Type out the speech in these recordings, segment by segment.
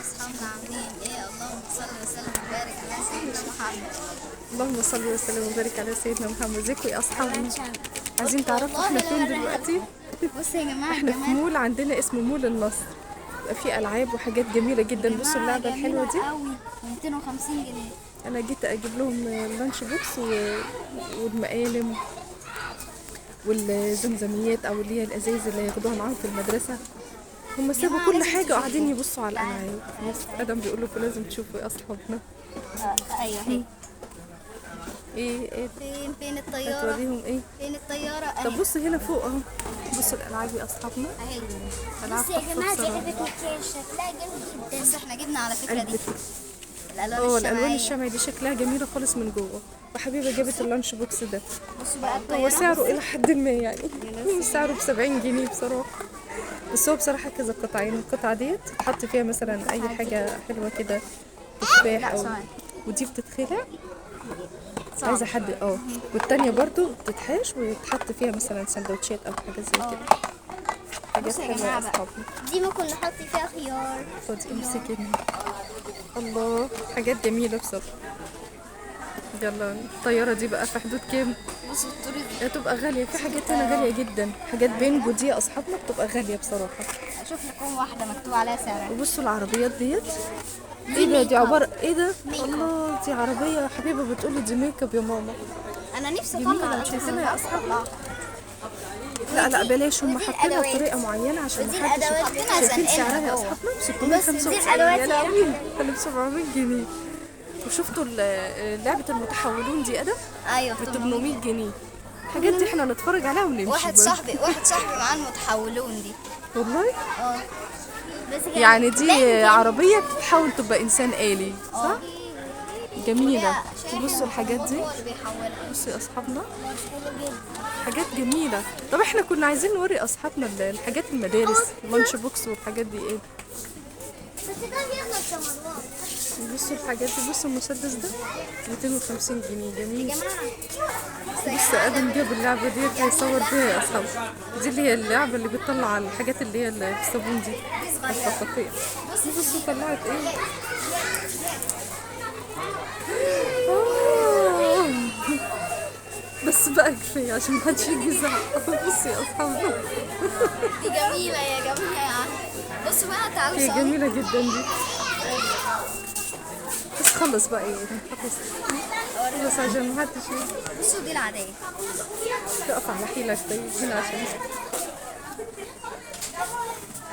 اصحابنا عاملين ايه؟ اللهم صل وسلم وبارك على سيدنا محمد. اللهم صل وسلم وبارك على سيدنا محمد. ازيكم يا اصحابنا؟ عايزين بصوا تعرفوا والله احنا لا فين وريها دلوقتي؟ لكم. بصوا يا جماعه احنا في الجمال. مول عندنا اسمه مول النصر، بيبقى فيه العاب وحاجات جميله جدا. بصوا اللعبه الحلوه دي، قوي ب 250 جنيه. انا جيت اجيب لهم اللانش بوكس والمقالم والزمزميات او اللي هي الازايز اللي هياخدوها معاهم في المدرسه. هم سابوا كل حاجه وقاعدين يبصوا على الالعاب. بس ادم بيقول لكم لازم تشوفوا يا اصحابنا. ايوه هي. ايه فين الطياره؟ هتوريهم ايه؟ فين الطياره؟ طب بصوا هنا فوق اهو، بصوا الالعاب يا اصحابنا. اهي. العاب بصي يا تحفة جماعه دي بصراحة. لعبه مكياج شكلها جامد جدا. بس احنا جبنا على فكره دي قلبت. الالوان الالوان الشمعيه. الشمعي دي شكلها جميله خالص من جوه. وحبيبه جابت اللانش بوكس ده، بصوا بقى هو الطياره. سعره الى حد ما يعني سعره ب70 جنيه بصراحه. بس هو بصراحه كذا قطعه، يعني القطعه ديت تحط فيها مثلا اي حاجه حلوه كده، تفاح او ثواني. ودي بتتخلع عايزه حد والتانيه برضو بتتحاش ويتحط فيها مثلا سندوتشات او حاجه زي كده. حاجات بصوا يا حلوه جماعة يا بقى. اصحابنا. دي ممكن نحط فيها خيار. خدي امسكي. الله حاجات جميله بصراحه. يلا الطياره دي بقى في حدود كام؟ بصوا الطور دي. هتبقى غاليه، في حاجات هنا غاليه جدا. حاجات بينجو دي يا اصحابنا بتبقى غاليه بصراحه. اشوف لكم واحده مكتوب عليها سعرها. وبصوا العربيات ديت، ايه ده؟ دي عباره ايه ده؟ الله دي عربيه حبيبه بتقولي دي ميك اب يا ماما. انا نفسي جميلة، اطلع مش شايفينها يا اصحاب. لا بلاش، هم ودي حاطينها الأدوات. بطريقه معينه عشان ودي محدش الأدوات يشوف. شايفين زنقلها سعرها يا جوه. اصحابنا؟ بس دي 695 الأدوات يا يا لهوي، انا ب 700 جنيه. وشفتوا لعبه المتحولون دي ادم ايوه ب 800 جنيه. الحاجات دي احنا نتفرج عليها ونمشي واحد برضه. صاحبي معاه المتحولون دي. والله اه بس كده. يعني دي عربيه بتحاول تبقى انسان آلي صح؟ جميله. بصوا الحاجات دي، هو اللي بيحولها. بصوا يا اصحابنا حاجات جميله. طب احنا كنا عايزين نوري اصحابنا الحاجات المدارس، اللانش بوكس والحاجات دي ايه. بس ده بيخلص يا مروان. بصوا الحاجات دي، بصوا المسدس ده 250 جنيه جميل. يا جماعه بص ادم جاب اللعبه دي هيصور بيها يا اصحابي. دي اللي هي اللعبه اللي بتطلع الحاجات اللي هي الصابون دي الخطافيه. بصوا طلعت ايه. بس بقى كفايه عشان محدش يجي يزعق. بصوا يا اصحابنا دي جميله يا جماعه. بصوا بقى تعالوا هي صوروا. جميله جدا دي. بس خلص بقى ايه خلص عشان محدش بصوا دي العاديه. تقف على حيلك. طيب هنا عشان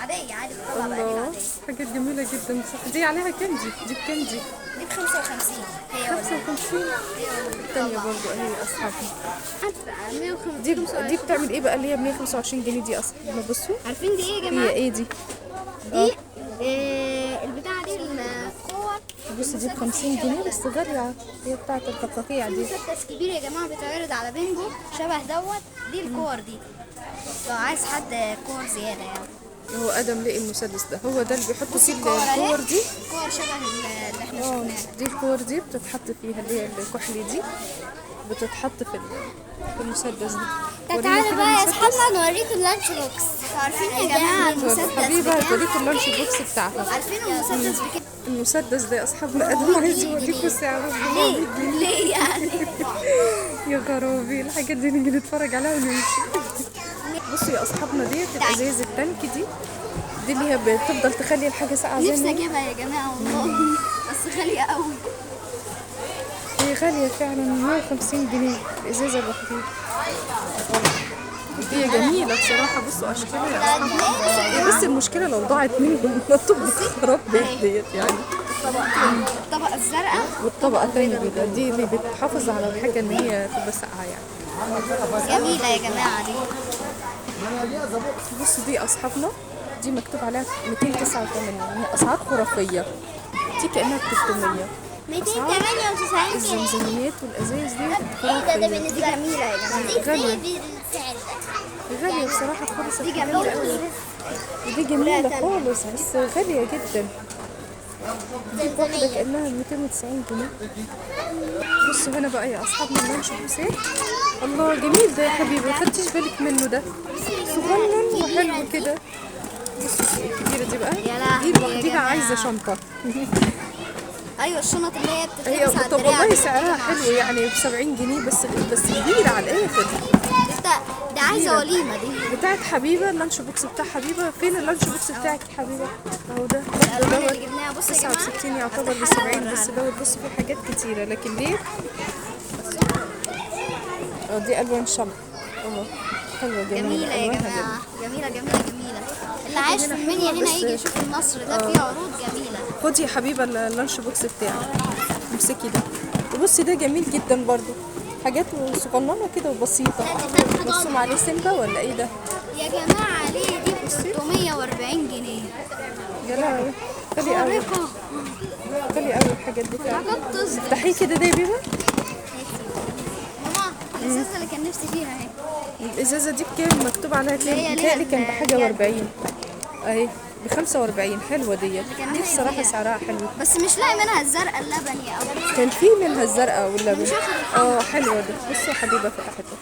عاديه عادي بتطلع بقى دي الله العاديه. حاجات جميلة جدا صح. دي عليها كام دي بكام دي؟ دي ب 55 هي ولا 55. التانية برضو اهي اصحابي. هتبقى 150. دي بتعمل ايه بقى اللي هي ب 125 جنيه دي اصلا؟ بصوا عارفين دي ايه يا هي جماعه؟ ايه دي؟ دي البتاعه دي الكور. بصي دي ب 50 جنيه بس غالية، هي بتاعت الفقاقيع دي. مسدس كبير يا جماعه بيتعرض على بينجو شبه دوت. دي الكور دي لو عايز حد كور زياده يعني. هو ادم لقي المسدس ده، هو ده اللي بيحطوا فيه الكور اهي. الكور دي. كور شبه اللي احنا اه شفناها. دي الكور دي بتتحط فيها، اللي هي الكحلي دي بتتحط في المسدس ده. ورينا تعالوا كده بقى يا المسدس. اصحابنا نوريكم اللانش بوكس. عارفين يا جماعه المسدس حبيبه بكام؟ هوريكم اللانش بوكس بتاعها. عارفين المسدس بكام؟ المسدس ده يا اصحابنا ادم عايز يوريكم سعره. ليه يعني؟ يا خرابي الحاجات دي نيجي نتفرج عليها ونمشي. بصوا يا اصحابنا ديت الازاز التانك دي اللي هي بتفضل تخلي الحاجه ساقعه زي نفسي ما هي. اجيبها يا جماعه والله بس غاليه قوي. هي غاليه فعلا 150 جنيه الازازه الوحيده. هي جميله بصراحه. بصوا اشكالها يا اصحابنا. هي بس المشكله لو ضاعت منهم تبقى خراب بيت ديت يعني. الطبقه الزرقاء والطبقه الثانيه دي اللي بتحافظ على الحاجه ان هي تبقى ساقعه يعني. جميله يا جماعه دي. بصوا دي اصحابنا دي مكتوب عليها 289، يعني اسعار خرافيه. دي كانها 300. 298 جنيه. الزمزميات والازايز دي ايه ده خرافيه. بالنسبه جميله يا جماعه. دي غالية. بالسعر ده. غاليه بصراحه خالص. دي جميله قوي. ودي جميله خالص بس غاليه جدا. دي واحده كانها 290 جنيه. بصوا هنا بقى يا اصحابنا اللانش بوكسات. الله جميل ده يا حبيبي، ما خدتش بالك منه ده صغنن وحلو كده. بصوا الكبيره دي بقى يا لهوي دي يا لوحديها جماعة. عايزه شنطه. ايوه الشنط اللي هي هي بتتلبس على طب الدراع والله دي سعرها بتبقى حلو يعني ب 70 جنيه بس كبيره على الاخر. ده عايزه كبيرة. وليمه دي. بتاعت حبيبه اللانش بوكس بتاع حبيبه، فين اللانش بوكس بتاعك يا حبيبه؟ اهو ده الالوان دوت اللي جبناها بصوا يا جماعه 69 يعتبر ب 70 بس دوت بص فيه حاجات كتيره لكن ليه؟ دي الوان شمع اهو حلوه جميله يا ألوانها جماعه، جميله جميله جميله. اللي عايش في هنا المنيا حلوة هنا بس- يجي يشوف النصر ده فيه عروض جميله. خدي يا حبيبه اللانش بوكس بتاعك، امسكي ده وبصي ده جميل جدا برضو، حاجات صغننه كده وبسيطه. مرسوم عليه سيمبا ولا ايه ده؟ يا جماعه ليه دي ب 640 جنيه؟ يا لهوي غالي قوي خارقه. غالي قوي الحاجات دي فعلا. حاجات تصدق. افتحيه كده ده يا بيبا. ماما الازازه اللي كان نفسي فيها اهي. الازازه دي بكام؟ مكتوب عليها هي ليها متهيألي كان بحاجه الجد. و40 اهي ب 45 حلوه ديت. كان دي هي بصراحه فيها. سعرها حلو. بس مش لاقي منها الزرقاء اللبني او كان في منها الزرقاء واللبن. مش واخد حلوه دي. بصي يا حبيبه فتحته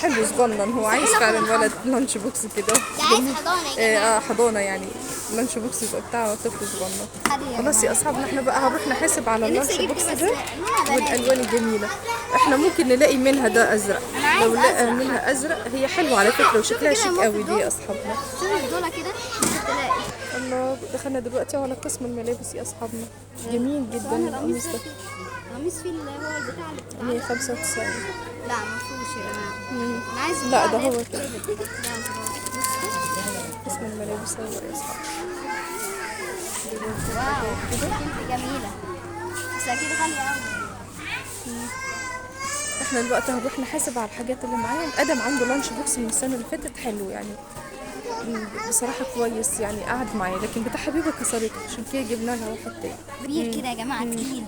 حلو صغنن، هو عايز فعلا ولد لانش بوكس كده. ده عايز حضانه يا جماعه. حضانه يعني لانش بوكس يبقى بتاع طفل صغنن. عادي يا خلاص يا اصحابنا احنا بقى هنروح نحاسب على نفسي اللانش اجيب بوكس دي بس ده لونها بنات. والالوان الجميله. احنا ممكن نلاقي منها ده ازرق، أنا عايز لو لقى أزرق. منها ازرق هي حلوه على فكره وشكلها كده شيك ممكن قوي دي دول. يا اصحابنا. شوفي دول كده ممكن تلاقي. الله دخلنا دلوقتي على قسم الملابس يا اصحابنا، جميل جدا القميص ده القميص فيه اللي هو البتاع اللي بتاع 195. لا ما فيهوش يا جماعه. انا عايز لا البتاع ده اللي هو هي- كده لا، بص. قسم الملابس هو يا اصحابنا. واو بنت جميله بس اكيد غاليه قوي. احنا دلوقتي هنروح نحاسب على الحاجات اللي معايا. ادم عنده لانش بوكس من السنه اللي فاتت حلو يعني بصراحه كويس يعني قعد معايا، لكن بتاع حبيبه كسرته عشان كده جبنا لها واحد تاني. كبير كده يا جماعه تقيل.